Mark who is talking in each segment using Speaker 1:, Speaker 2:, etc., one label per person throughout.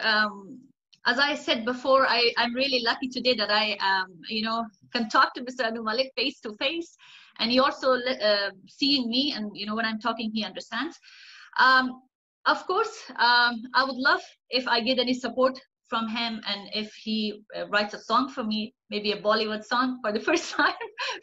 Speaker 1: as I said before, I'm really lucky today that I, can talk to Mr. Anu Malik face to face, and he also seeing me, and when I'm talking, he understands. Of course, I would love if I get any support from him, and if he writes a song for me, maybe a Bollywood song for the first time,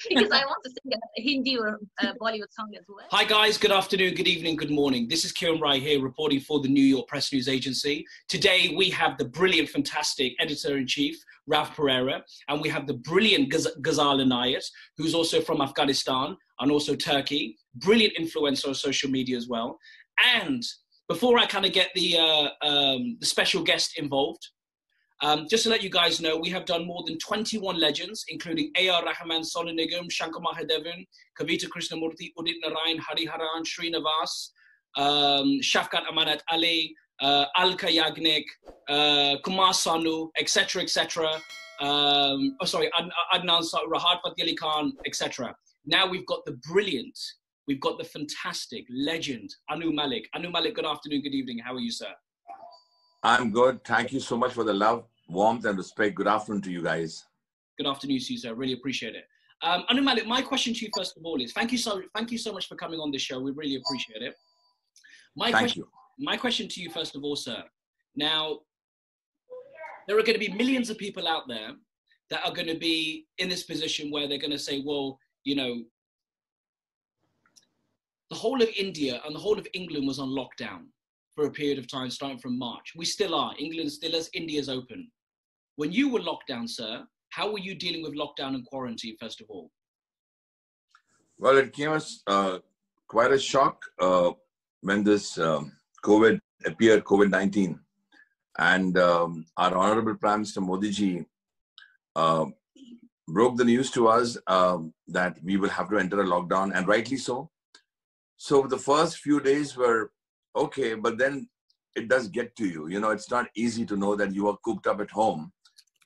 Speaker 1: because I want to sing a Hindi or a Bollywood song as well.
Speaker 2: Hi guys, good afternoon, good evening, good morning. This is Kiran Rai here, reporting for the New York Press News Agency. Today we have the brilliant, fantastic Editor-in-Chief, Ralph Pereira, and we have the brilliant Ghezal عنایت, who's also from Afghanistan and also Turkey. Brilliant influencer on social media as well. And before I kind of get the special guest involved, just to let you guys know, we have done more than 21 legends, including A.R. Rahman, Sonu Nigam, Shankar Mahadevan, Kavita Krishnamurthy, Udit Narayan, Hariharan, Srinivas, Shafqat Amanat Ali, Alka Yagnik, Kumar Sanu, etc., etc. Adnan Rahat Fateh Ali Khan, etc. Now we've got the brilliant, we've got the fantastic legend, Anu Malik. Anu Malik, good afternoon, good evening. How are you, sir?
Speaker 3: I'm good. Thank you so much for the love, warmth, and respect. Good afternoon to you guys.
Speaker 2: Good afternoon to you, sir. Really appreciate it. Anu Malik, my question to you first of all is thank you so much for coming on this show. We really appreciate it. My question to you first of all, sir. Now, there are going to be millions of people out there that are going to be in this position where they're going to say, well, the whole of India and the whole of England was on lockdown for a period of time starting from March. We still are. England still is. India's open. When you were locked down, sir, how were you dealing with lockdown and quarantine, first of all?
Speaker 3: Well, it came as quite a shock when this COVID appeared, COVID-19. And our Honorable Prime Minister Modi ji broke the news to us that we will have to enter a lockdown, and rightly so. So the first few days were okay, but then it does get to you. It's not easy to know that you are cooped up at home.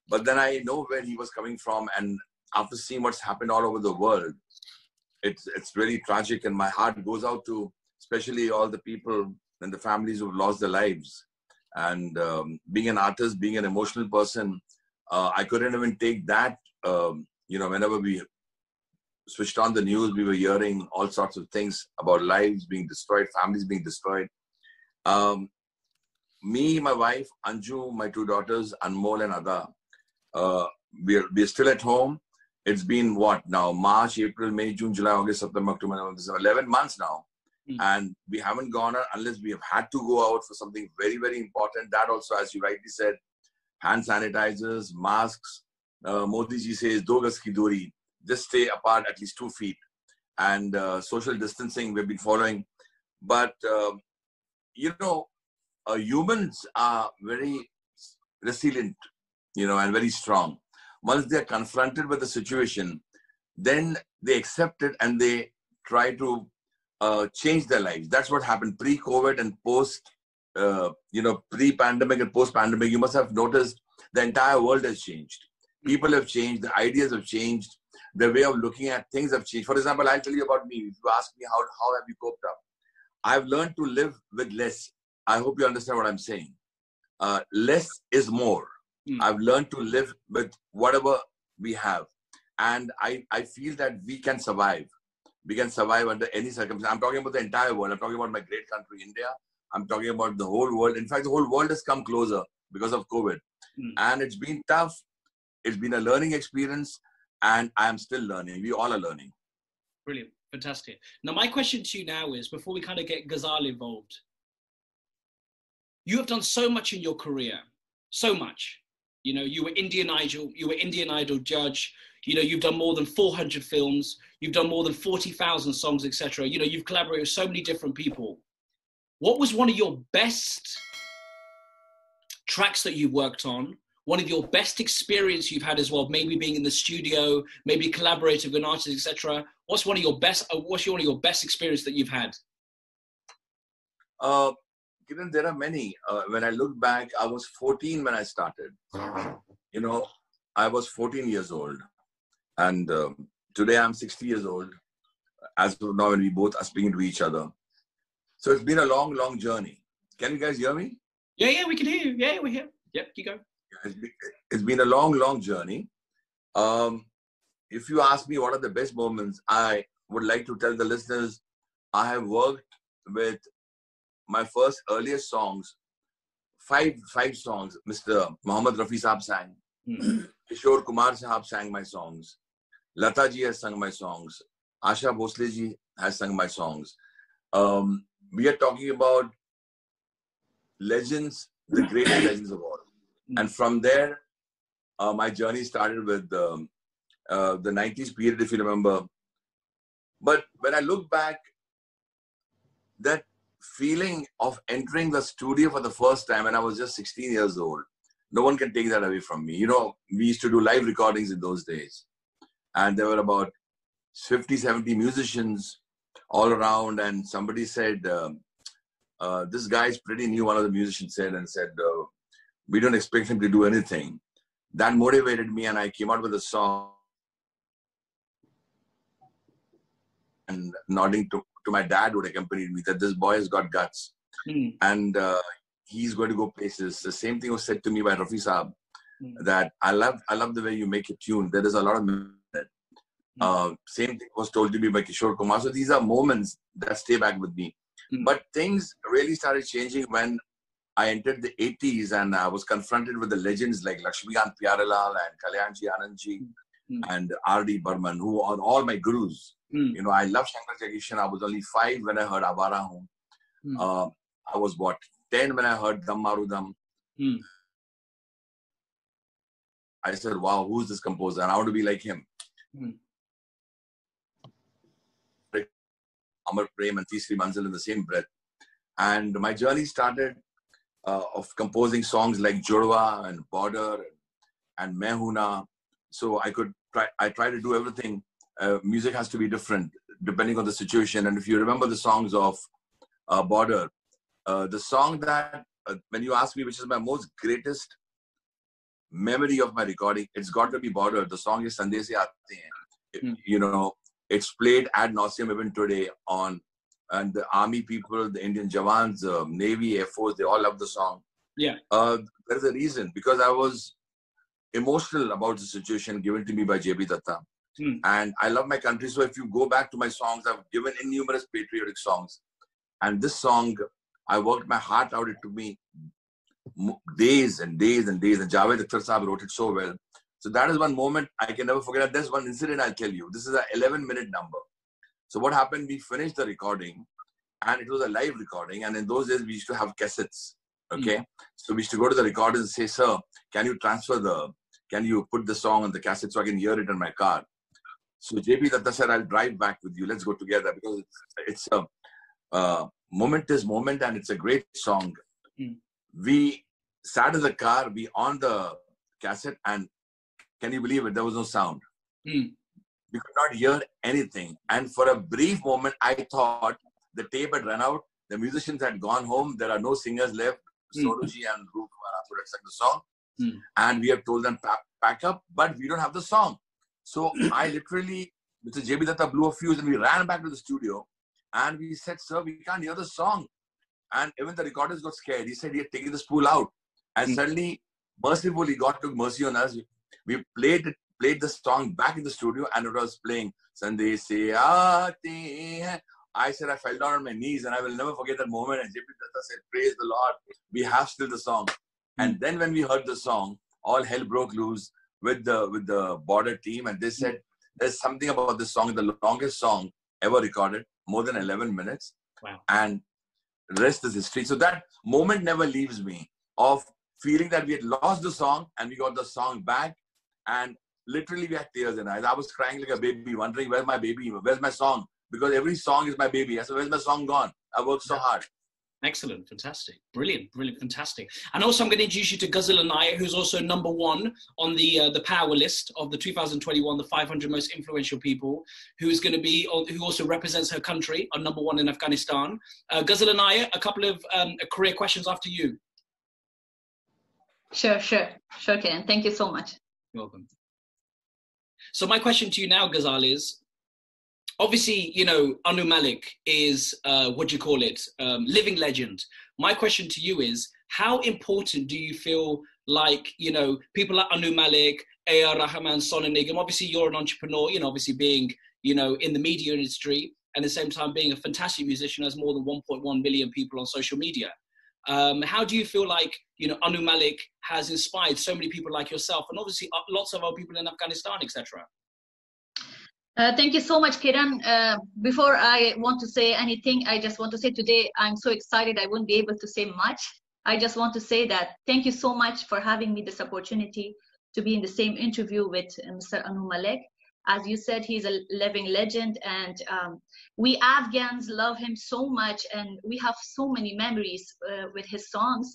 Speaker 3: But then I know where he was coming from, and after seeing what's happened all over the world, it's really tragic, and my heart goes out to especially all the people and the families who've lost their lives. And being an artist, being an emotional person, I couldn't even take that. Whenever we switched on the news, we were hearing all sorts of things about lives being destroyed, families being destroyed. Me, my wife, Anju, my two daughters, Anmol and Ada, we're still at home. It's been what now? March, April, May, June, July, August, September, October, November, December, 11 months now. And we haven't gone out unless we have had to go out for something very, very important. That also, as you rightly said, hand sanitizers, masks. Modi ji says, "Do gaz ki duri." Just stay apart at least 2 feet. And social distancing we've been following. But, humans are very resilient, and very strong. Once they're confronted with the situation, then they accept it and they try to change their lives. That's what happened pre-COVID and post, pre-pandemic and post-pandemic. You must have noticed the entire world has changed. People have changed. The ideas have changed. The way of looking at things have changed. For example, I'll tell you about me. If you ask me how have you coped up, I've learned to live with less. I hope you understand what I'm saying. Less is more. I've learned to live with whatever we have. And I feel that we can survive. We can survive under any circumstance. I'm talking about the entire world. I'm talking about my great country, India. I'm talking about the whole world. In fact, the whole world has come closer because of COVID. And it's been tough. It's been a learning experience. And I am still learning. We all are learning.
Speaker 2: Brilliant. Fantastic. Now, my question to you now is, before we kind of get Ghezal involved, you have done so much in your career. So much. You were Indian Idol judge. You've done more than 400 films. You've done more than 40,000 songs, etc. You've collaborated with so many different people. What was one of your best tracks that you worked on? One of your best experience you've had as well, maybe being in the studio, maybe collaborating with artists, etc. What's one of your best experience that you've had?
Speaker 3: Kiran, there are many. When I look back, I was 14 when I started. I was 14 years old. And today I'm 60 years old. As of now, when we both are speaking to each other. So it's been a long, long journey. Can you guys hear me?
Speaker 2: Yeah, we can hear you. Yeah, we're here. Yep, you go.
Speaker 3: It's been a long, long journey. If you ask me what are the best moments, I would like to tell the listeners, I have worked with my first earliest songs, five songs. Mr. Muhammad Rafi Sahab sang. Kishore Kumar Sahab sang my songs. Lata ji has sung my songs. Asha Bhosle ji has sung my songs. We are talking about legends, the greatest legends of all. And from there, my journey started with the 90s period, if you remember. But when I look back, that feeling of entering the studio for the first time when I was just 16 years old, no one can take that away from me. You know, we used to do live recordings in those days. And there were about 50, 70 musicians all around. And somebody said, this guy is pretty new, one of the musicians said, we don't expect him to do anything. That motivated me, and I came out with a song and nodding to my dad who accompanied me that this boy has got guts and he's going to go places. The same thing was said to me by Rafi Saab that I love the way you make a tune. There is a lot of same thing was told to me by Kishore Kumar. So these are moments that stay back with me. But things really started changing when I entered the 80s and I was confronted with the legends like Lakshmikant Pyarelal and Kalyanji Anandji and R.D. Burman, who are all my gurus. You know, I love Shankar Jagdishan. I was only 5 when I heard Avara Hoon. I was 10 when I heard Dam Maru Dam. I said, wow, who's this composer? And I want to be like him. Amar Prem and Teesri Manzil in the same breath. And my journey started of composing songs like Jodwa and Border and Mehuna. So I try to do everything. Music has to be different depending on the situation. And if you remember the songs of Border, the song that, when you ask me which is my most greatest memory of my recording, it's got to be Border. The song is Sande Se Aate Hain. You know, it's played ad nauseum even today and the army people, the Indian Jawans, Navy, Air Force, they all love the song.
Speaker 2: Yeah.
Speaker 3: There's a reason, because I was emotional about the situation given to me by J.B. Datta. And I love my country. So if you go back to my songs, I've given innumerous patriotic songs. And this song, I worked my heart out. It took me days and days and days. And Javed Akhtar Saab wrote it so well. So that is one moment I can never forget. And there's one incident I'll tell you. This is an 11-minute number. So what happened, we finished the recording and it was a live recording. And in those days, we used to have cassettes. Okay. So we used to go to the recorder and say, sir, can you put the song on the cassette so I can hear it in my car? So JP Datta said, I'll drive back with you. Let's go together, because it's a momentous moment and it's a great song. We sat in the car, we on the cassette, and can you believe it? There was no sound. We could not hear anything. And for a brief moment, I thought the tape had run out. The musicians had gone home. There are no singers left. Soruji and Roop had sung the song. And we have told them, pack up, but we don't have the song. So I literally, Mr. J.B. Datta blew a fuse and we ran back to the studio. And we said, sir, we can't hear the song. And even the recorders got scared. He said he had taken the spool out. And suddenly, mercifully, God took mercy on us. We played the song back in the studio and it was playing. Sande Se Aate Hain. I said, I fell down on my knees and I will never forget that moment. And J.P. Datta said, praise the Lord. We have still the song. And then when we heard the song, all hell broke loose with the Border team. And they said, there's something about this song, the longest song ever recorded, more than 11 minutes.
Speaker 2: Wow.
Speaker 3: And the rest is history. So that moment never leaves me, of feeling that we had lost the song and we got the song back. And literally we had tears in our eyes. I was crying like a baby, wondering, where's my baby? Where's my song? Because every song is my baby. I said, where's my song gone? I worked so hard.
Speaker 2: Excellent. Fantastic. Brilliant. Brilliant. Fantastic. And also I'm going to introduce you to Ghezal عنایت, who's also #1 on the power list of the 2021, the 500 most influential people, who also represents her country on #1 in Afghanistan. Ghezal عنایت, a couple of career questions after you.
Speaker 1: Sure, Kiran. Thank you so much.
Speaker 2: You're welcome. So my question to you now, Ghezal, is, Obviously, you know, Anu Malik is, what do you call it, living legend. My question to you is, how important do you feel like, you know, people like Anu Malik, A.R. Rahman, Son and Nigam, obviously you're an entrepreneur, you know, obviously being, you know, in the media industry, and at the same time being a fantastic musician, has more than 1.1 million people on social media. How do you feel like, you know, Anu Malik has inspired so many people like yourself, and obviously lots of other people in Afghanistan, etc.?
Speaker 1: Thank you so much, Kiran. Before I want to say anything, I just want to say today, I'm so excited I won't be able to say much. I just want to say that thank you so much for having me this opportunity to be in the same interview with Mr. Anu Malik. As you said, he's a living legend, and we Afghans love him so much, and we have so many memories with his songs.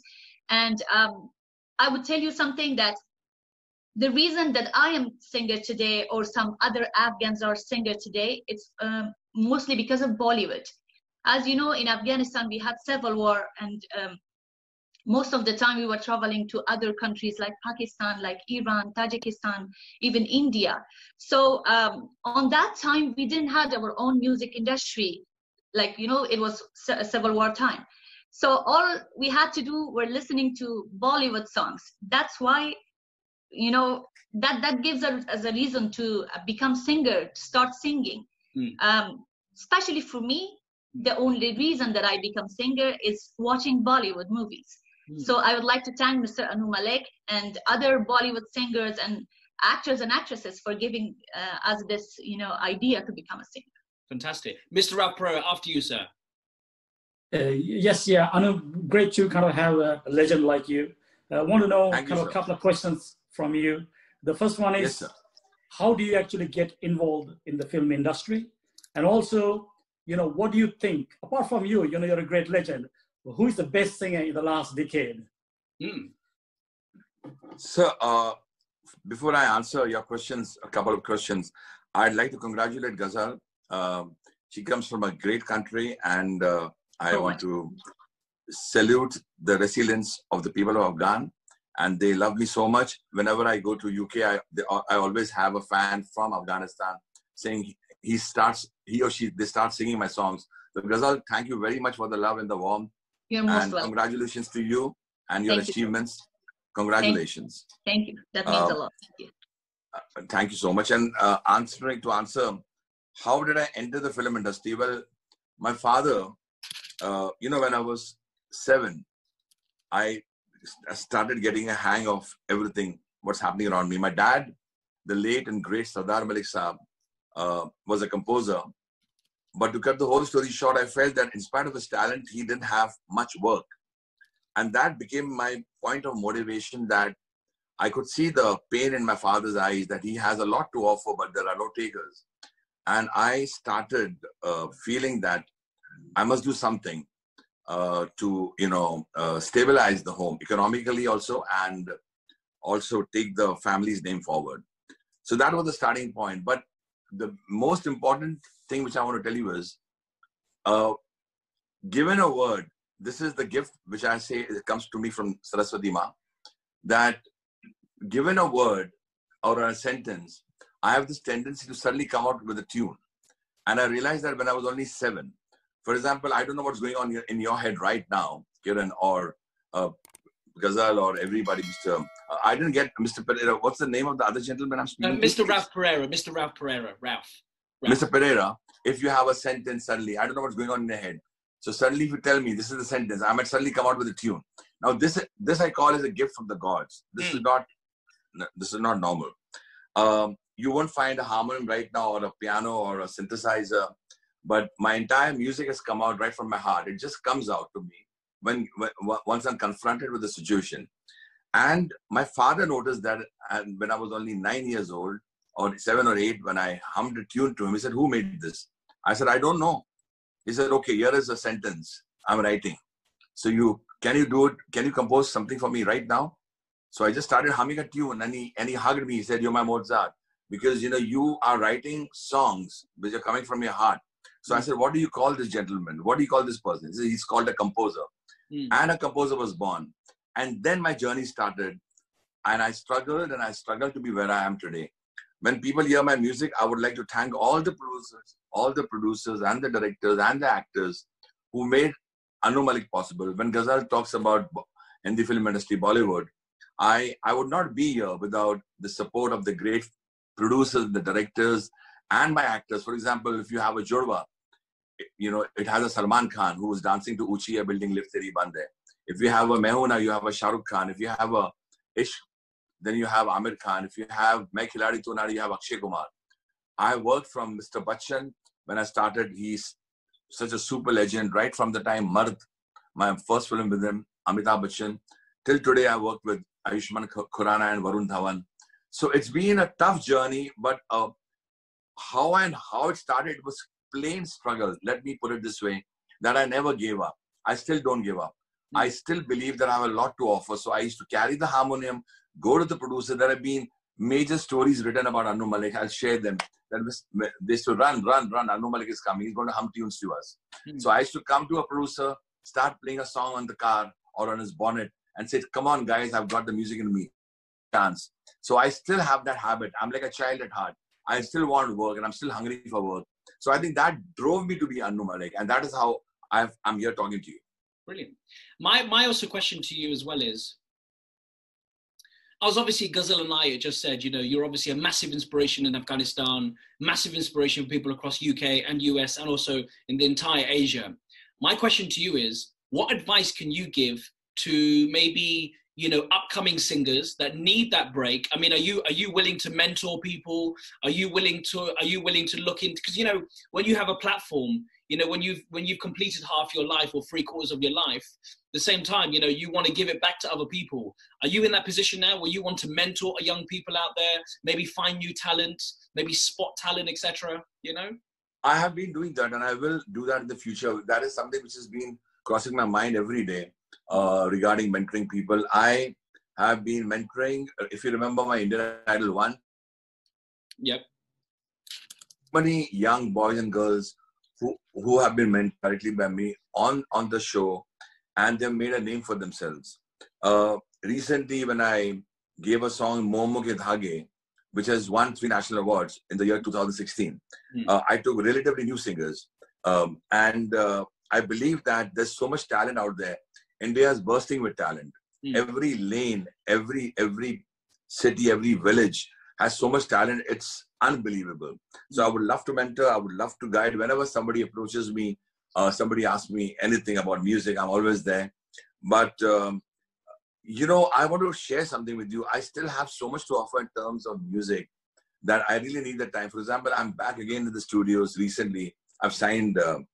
Speaker 1: And I would tell you something, that the reason that I am singer today, or some other Afghans are singer today, it's mostly because of Bollywood. As you know, in Afghanistan, we had civil war, and most of the time we were traveling to other countries like Pakistan, like Iran, Tajikistan, even India. So on that time, we didn't have our own music industry. Like, you know, it was a civil war time. So all we had to do were listening to Bollywood songs. That's why, you know, that gives us as a reason to become singer, to start singing. Especially for me, the only reason that I become singer is watching Bollywood movies. So I would like to thank Mr. Anu Malik and other Bollywood singers and actors and actresses for giving us this, you know, idea to become a singer.
Speaker 2: Fantastic. Mr. Ralph Pereira, after you, sir.
Speaker 4: Yes, yeah, Anu, great to kind of have a legend like you. I want to know kind of a couple of questions from you. The first one is, yes, how do you actually get involved in the film industry? And also, you know, what do you think, apart from you, you know, you're a great legend, who is the best singer in the last decade?
Speaker 3: So, before I answer your questions, a couple of questions, I'd like to congratulate Ghezal. She comes from a great country, and I want to salute the resilience of the people of Afghan, and they love me so much. Whenever I go to UK, I always have a fan from Afghanistan saying they start singing my songs. So Ghezal, thank you very much for the love and the warmth.
Speaker 1: You're most welcome.
Speaker 3: Congratulations to you and your achievements. Congratulations.
Speaker 1: Thank you. That means a lot. Thank you.
Speaker 3: Thank you so much. And to answer, how did I enter the film industry? Well, my father, you know, when I was 7, I started getting a hang of everything, what's happening around me. My dad, the late and great Sardar Malik Saab, was a composer. But to cut the whole story short, I felt that in spite of his talent, he didn't have much work. And that became my point of motivation, that I could see the pain in my father's eyes, that he has a lot to offer, but there are no takers. And I started feeling that I must do something to, you know, stabilize the home economically also, and also take the family's name forward. So that was the starting point. But the most important thing which I want to tell you is, given a word, this is the gift which I say, it comes to me from Saraswati Ma, that given a word or a sentence, I have this tendency to suddenly come out with a tune. And I realized that when I was only 7. For example, I don't know what's going on in your head right now, Kiran, or Ghezal, or everybody. I didn't get Mr. Pereira. What's the name of the other gentleman I'm speaking to?
Speaker 2: Mr. Ralph Pereira. Mr. Ralph Pereira. Ralph.
Speaker 3: Mr. Pereira, if you have a sentence suddenly, I don't know what's going on in your head. So suddenly if you tell me this is the sentence, I might suddenly come out with a tune. Now this I call as a gift from the gods. This is not normal. You won't find a harmonium right now, or a piano, or a synthesizer, but my entire music has come out right from my heart. It just comes out to me once I'm confronted with the situation. And my father noticed that, and when I was only 9 years old, or 7 or 8, when I hummed a tune to him, he said, "Who made this?" I said, "I don't know." He said, "Okay, here is a sentence I'm writing. So can you do it? Can you compose something for me right now?" So I just started humming a tune, and he hugged me. He said, "You're my Mozart, because you know you are writing songs which are coming from your heart." So I said, "What do you call this gentleman? What do you call this person?" He said, "He's called a composer." And a composer was born. And then my journey started, and I struggled to be where I am today. when people hear my music, I would like to thank all the producers and the directors and the actors who made Anu Malik possible. When Ghezal talks about in the film industry, Bollywood, I would not be here without the support of the great producers, the directors, and my actors. For example, if you have a Jodwa, you know, it has a Salman Khan who was dancing to Uchi Hai Building Lift Teri Band Hai. If you have a Mehuna, you have a Shah Rukh Khan. If you have a Ishq, then you have Amir Khan. If you have Main Khiladi Tu Nari, you have Akshay Kumar. I worked from Mr. Bachchan when I started. He's such a super legend. Right from the time Mard, my first film with him, Amitabh Bachchan, till today I worked with Ayushmann Khurrana and Varun Dhawan. So it's been a tough journey, but how it started was plain struggle. Let me put it this way, that I never gave up. I still don't give up. I still believe that I have a lot to offer. So I used to carry the harmonium, go to the producer. There have been major stories written about Anu Malik. I'll share them. They used to run. Anu Malik is coming. He's going to hum tunes to us. So I used to come to a producer, start playing a song on the car or on his bonnet and say, come on, guys, I've got the music in me. Dance. So I still have that habit. I'm like a child at heart. I still want to work and I'm still hungry for work. So I think that drove me to be Anu Malik. And that is how I'm here talking to you.
Speaker 2: Brilliant. My also question to you as well is, I was obviously, Ghezal and I just said, you know, you're obviously a massive inspiration in Afghanistan, massive inspiration for people across UK and US and also in the entire Asia. My question to you is, what advice can you give to maybe, you know, upcoming singers that need that break? I mean, are you willing to mentor people? Are you willing to look into, because, you know, when you have a platform, you know, when you've completed half your life or 3/4 of your life, at the same time, you know, you want to give it back to other people. Are you in that position now where you want to mentor young people out there, maybe find new talent, maybe spot talent, etc., you know?
Speaker 3: I have been doing that and I will do that in the future. That is something which has been crossing my mind every day regarding mentoring people. I have been mentoring, if you remember my Indian Idol 1.
Speaker 2: Yep.
Speaker 3: Many young boys and girls who have been mentored directly by me on the show, and they've made a name for themselves. Recently, when I gave a song, Momo Ke Dhage, which has won 3 national awards in the year 2016, I took relatively new singers. I believe that there's so much talent out there. India is bursting with talent. Every lane, every city, every village has so much talent. It's unbelievable. So I would love to mentor. I would love to guide. Whenever somebody approaches me, somebody asks me anything about music, I'm always there. But, you know, I want to share something with you. I still have so much to offer in terms of music that I really need the time. For example, I'm back again in the studios recently. I've signed a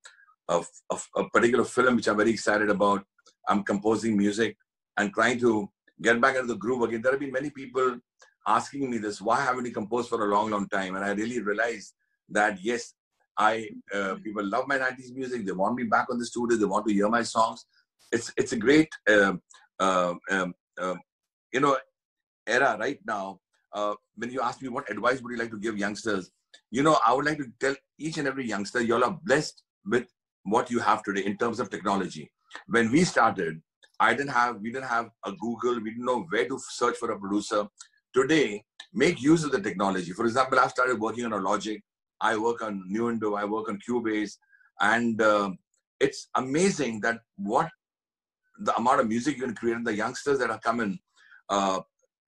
Speaker 3: particular film, which I'm very excited about. I'm composing music and trying to get back into the groove again. There have been many people asking me this, why haven't you composed for a long time? And I really realized that, yes, people love my 90s music. They want me back on the studio. They want to hear my songs. It's a great, you know, era right now. When you ask me what advice would you like to give youngsters, you know, I would like to tell each and every youngster, you all are blessed with what you have today in terms of technology. When we started, we didn't have a Google. We didn't know where to search for a producer. Today, make use of the technology. For example, I've started working on a Logic. I work on Nuendo. I work on Cubase. And it's amazing that what the amount of music you can create, and the youngsters that are coming,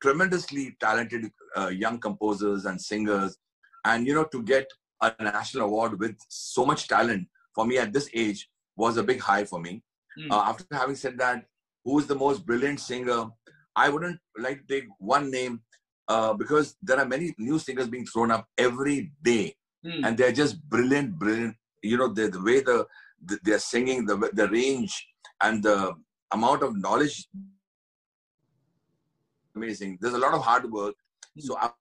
Speaker 3: tremendously talented young composers and singers. And, you know, to get a national award with so much talent for me at this age was a big high for me. After having said that, who is the most brilliant singer? I wouldn't like to take one name because there are many new singers being thrown up every day. And they're just brilliant. You know, the way they're singing, the range and the amount of knowledge. Amazing. There's a lot of hard work. So a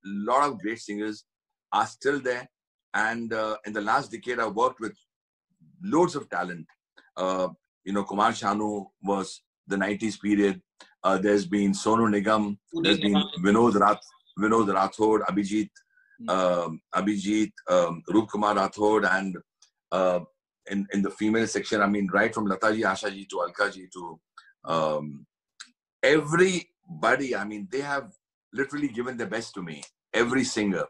Speaker 3: lot of great singers are still there. And in the last decade, I've worked with loads of talent. You know, Kumar Sanu was the 90s period. There's been Sonu Nigam. There's been Vinod Rathod, Abhijit, Roop Kumar Rathod, and in the female section, I mean, right from Lata ji, Asha ji to Alka ji to everybody. I mean, they have literally given their best to me. every singer.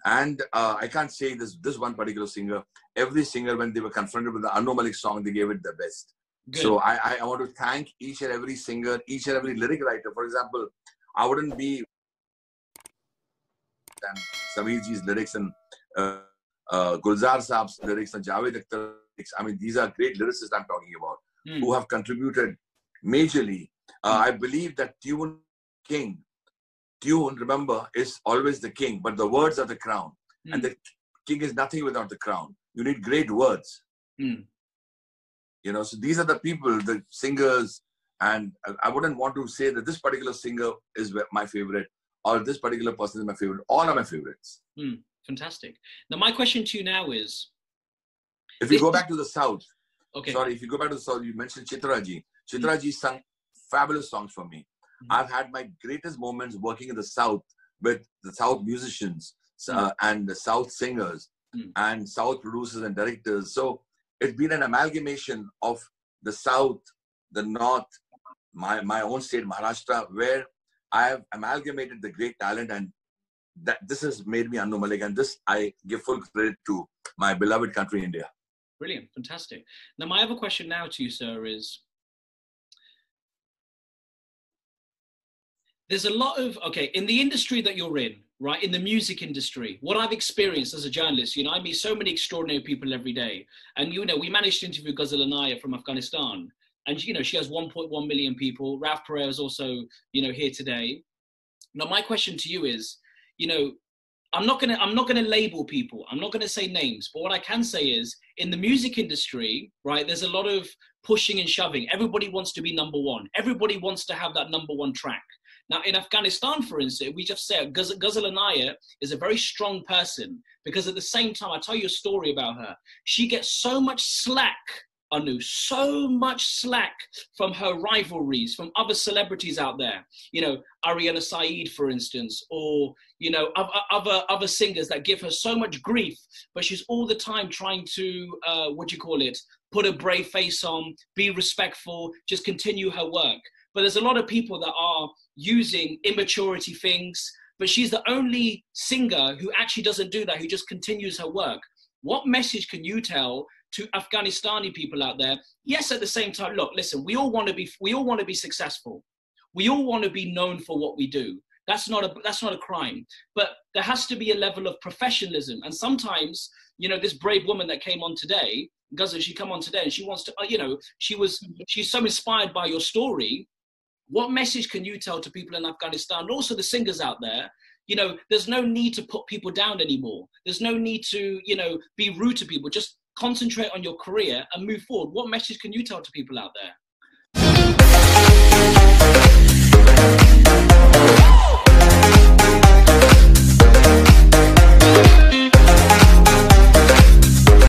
Speaker 3: And I can't say this one particular singer. Every singer, when they were confronted with the Anu Malik song, they gave it their best. Good. So I want to thank each and every singer, each and every lyric writer. For example, I wouldn't be Sameerji's lyrics and Gulzar Saab's lyrics and Javed Akhtar's lyrics. I mean, these are great lyricists I'm talking about who have contributed majorly. I believe that tune, remember, is always the king, but the words are the crown. And the king is nothing without the crown. You need great words. You know, so these are the people, the singers, and I wouldn't want to say that this particular singer is my favorite or this particular person is my favorite. All are my favorites.
Speaker 2: Fantastic. Now, my question to you now is...
Speaker 3: If you go back to the South,
Speaker 2: okay.
Speaker 3: Sorry, if you go back to the South, you mentioned Chitraji. Chitraji sang fabulous songs for me. I've had my greatest moments working in the South with the South musicians and the South singers and South producers and directors. So it's been an amalgamation of the South, the North, my own state, Maharashtra, where I have amalgamated the great talent, and that this has made me Anu Malik, and this I give full credit to my beloved country, India.
Speaker 2: Brilliant, fantastic. Now, my other question now to you, sir, is there's a lot of, okay, in the industry that you're in, right, in the music industry, what I've experienced as a journalist, you know, I meet so many extraordinary people every day. And, you know, we managed to interview Ghezal عنایت from Afghanistan. And, you know, she has 1.1 million people. Ralph Pereira is also, you know, here today. Now, my question to you is, you know, I'm not gonna label people. I'm not gonna say names. But what I can say is, in the music industry, right, there's a lot of pushing and shoving. Everybody wants to be number one. Everybody wants to have that number one track. Now, in Afghanistan, for instance, we just said Ghezal عنایت is a very strong person because at the same time, I'll tell you a story about her. She gets so much slack, Anu, so much slack from her rivalries, from other celebrities out there. You know, Ariana, for instance, or, you know, other singers that give her so much grief, but she's all the time trying to, put a brave face on, be respectful, just continue her work. But there's a lot of people that are using immaturity things, but she's the only singer who actually doesn't do that, who just continues her work. What message can you tell to Afghanistani people out there? Yes, at the same time, look, listen, we all want to be successful. We all want to be known for what we do. That's not a crime, but there has to be a level of professionalism. And sometimes, you know, this brave woman that came on today, Ghezal, she come on today and she wants to, you know, she's so inspired by your story. What message can you tell to people in Afghanistan, and also the singers out there? You know, there's no need to put people down anymore. There's no need to, you know, be rude to people. Just concentrate on your career and move forward. What message can you tell to people out there?